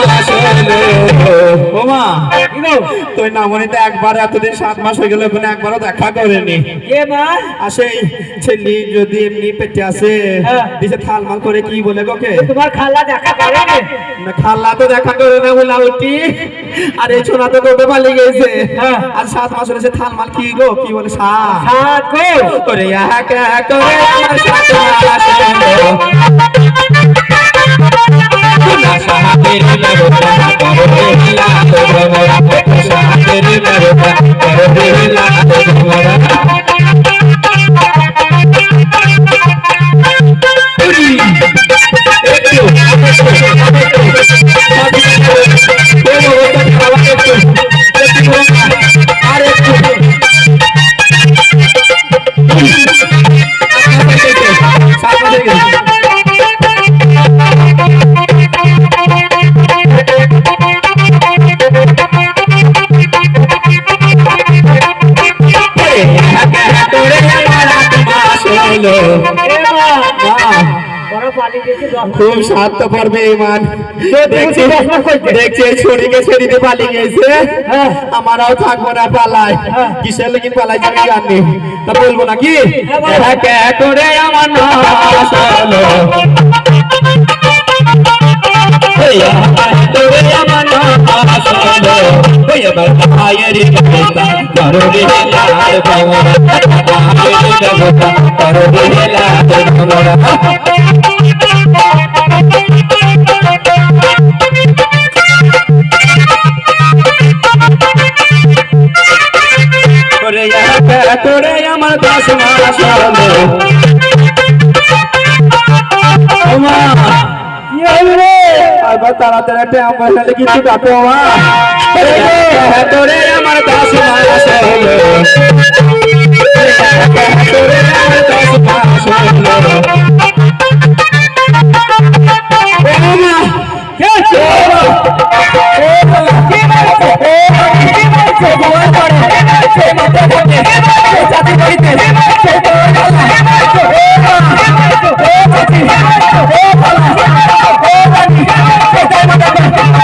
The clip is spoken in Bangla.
মাস হলো ওমা তুই না মনে তো একবার এতদিন 7 মাস হয়ে গেল ওখানে একবারও দেখা করেনি কে মা আসে ছেলে যদি এমনি পেটে আসে দিছে থালমাল করে কি বলে গোকে তোমার খালা দেখা করেনি না খালা তো দেখা করে না বলা উঠি আর এই ছোনা তো গোবে পালিয়ে গেছে আর 7 মাস হয়েছে থালমাল কি গো কি বলে সাত গো করে এক এক করে আমার 7 মাস হলো না সাহাবের লাগা করে লাগা সাহাবের লাগা করে লাগা খুব স্বার্থপর বেঈমান দেখছে ছড়িকে ছেড়িতে পালিয়ে গেছে আমারও থাকবো না পালাই কিসের লেগিন পালাই আমি জানি তা বলবো নাকি করে আমার নাশ হলো আমার নাশ হলো এবার ভাইয়ের দেবতা করো রে লাল বাবা ভাইয়ের দেবতা করো রে লাল বাবা করে আমার 10 মাস হলো ওমা কি হলো রে আবার তাড়াতাড়ি টাইম বসালে কিছু কাটো মা করে আমার 10 মাস হলো করে আমার 10 মাস হলো ওমা কে